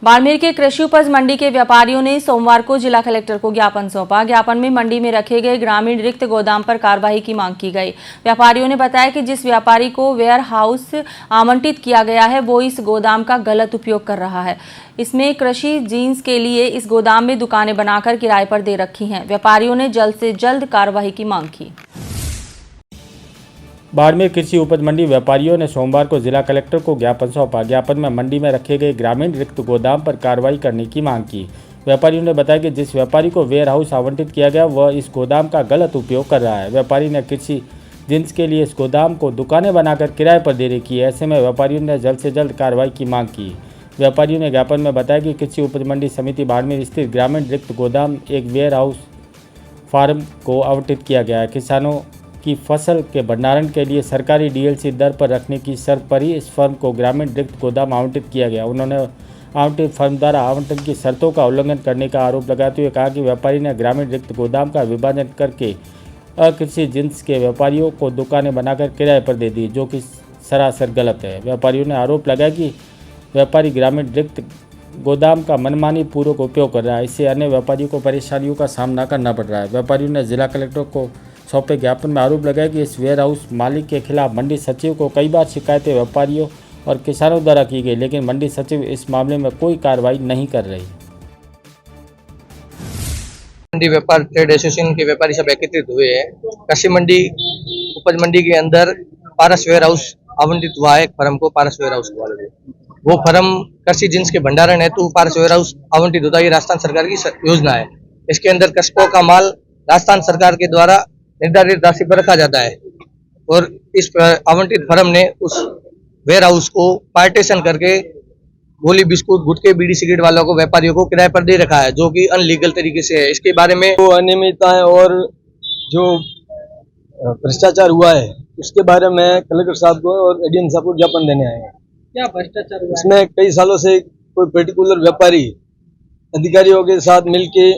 बाड़मेर के कृषि उपज मंडी के व्यापारियों ने सोमवार को जिला कलेक्टर को ज्ञापन सौंपा। ज्ञापन में मंडी में रखे गए ग्रामीण रिक्त गोदाम पर कार्रवाई की मांग की गई। व्यापारियों ने बताया कि जिस व्यापारी को वेयर हाउस आवंटित किया गया है वो इस गोदाम का गलत उपयोग कर रहा है। इसमें कृषि जींस के लिए इस गोदाम में दुकानें बनाकर किराए पर दे रखी हैं। व्यापारियों ने जल्द से जल्द कार्रवाई की मांग की। बाड़मेर कृषि उपज मंडी व्यापारियों ने सोमवार को जिला कलेक्टर को ज्ञापन सौंपा। ज्ञापन में मंडी में रखे गए ग्रामीण रिक्त गोदाम पर कार्रवाई करने की मांग की। व्यापारियों ने बताया कि जिस व्यापारी को वेयर हाउस आवंटित किया गया वह इस गोदाम का गलत उपयोग कर रहा है। व्यापारी ने कृषि जिन्स के लिए इस गोदाम को दुकानें बनाकर किराए पर दे रखी है। ऐसे में व्यापारियों ने जल्द से जल्द कार्रवाई की मांग की। व्यापारियों ने ज्ञापन में बताया कि कृषि उपज मंडी समिति बाड़मेर स्थित ग्रामीण रिक्त गोदाम एक वेयर हाउस फार्म को आवंटित किया गया है। किसानों की फसल के भंडारण के लिए सरकारी डीएलसी दर पर रखने की शर्त पर ही इस फर्म को ग्रामीण रिक्त गोदाम आवंटित किया गया। उन्होंने आवंटित फर्म द्वारा आवंटन की शर्तों का उल्लंघन करने का आरोप लगाते हुए कहा कि व्यापारी ने ग्रामीण रिक्त गोदाम का विभाजन करके अकृषि जिन्स के व्यापारियों को दुकानें बनाकर किराए पर दे दी, जो कि सरासर गलत है। व्यापारियों ने आरोप लगाया कि व्यापारी ग्रामीण रिक्त गोदाम का मनमानी पूर्वक उपयोग कर रहा है। इससे अन्य व्यापारियों को परेशानियों का सामना करना पड़ रहा है। व्यापारियों ने जिला कलेक्टर को सौंपे ज्ञापन में आरोप लगाया कि इस वेयर हाउस मालिक के खिलाफ मंडी सचिव को कई बार शिकायतें व्यापारियों और किसानों द्वारा की गई, लेकिन मंडी सचिव इस मामले में कोई कार्रवाई नहीं कर रही। मंडी व्यापार ट्रेड एसोसिएशन के व्यापारी सब एकत्रित हुए हैं। कृषि मंडी उपज मंडी के अंदर पारस वेयर हाउस आवंटित हुआ है। एक फर्म को पारस वेयर हाउस वाले वो फर्म कृषि जिन्स के भंडारण हेतु पारस वेयर हाउस आवंटित होता है। ये राजस्थान सरकार की योजना है। इसके अंदर कृषकों का माल राजस्थान सरकार के द्वारा निर्धारित राशि पर रखा जाता है और इस आवंटित फर्म ने उस वेयर हाउस को पार्टीशन करके गोली बिस्कुट गुटके बीड़ी सिगरेट वालों को व्यापारियों को किराए पर दे रखा है, जो कि अनलीगल तरीके से है। इसके बारे में जो अनियमितताएं और जो भ्रष्टाचार हुआ है उसके बारे में कलेक्टर साहब को और एडीएम साहब को ज्ञापन देने आए हैं। क्या भ्रष्टाचार हुआ? इसमें कई सालों से कोई पर्टिकुलर व्यापारी अधिकारियों के साथ मिलके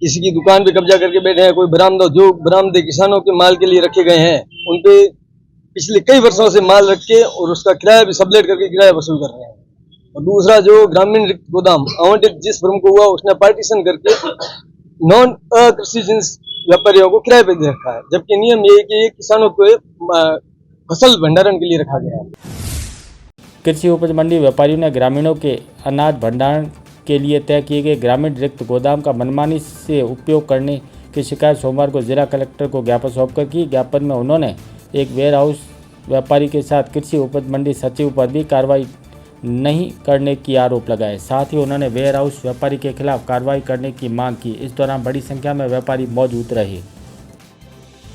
किसी की दुकान पे कब्जा करके बैठे हैं। कोई बरामदे किसानों के माल के लिए रखे गए हैं, उनपे पिछले कई वर्षों से माल रख के और उसका किराया भी सबलेट करके किराया वसूल कर रहे हैं। और दूसरा जो ग्रामीण रिक्त गोदाम आवंटित जिस फर्म को हुआ उसने पार्टीशन करके नॉन अकृषि जिन्स व्यापारियों को किराए पे दे रखा है, जबकि नियम ये है कि किसानों को फसल भंडारण के लिए रखा गया है। कृषि उपज मंडी व्यापारियों ने ग्रामीणों के अनाज भंडारण के लिए तय किए गए ग्रामीण रिक्त गोदाम का मनमानी से उपयोग करने की शिकायत सोमवार को जिला कलेक्टर को ज्ञापन सौंपकर की। ज्ञापन में उन्होंने एक वेयर हाउस व्यापारी के साथ कृषि उपज मंडी सचिव पर भी कार्रवाई नहीं करने की आरोप लगाए। साथ ही उन्होंने वेयर हाउस व्यापारी के खिलाफ कार्रवाई करने की मांग की। इस दौरान बड़ी संख्या में व्यापारी मौजूद रहे।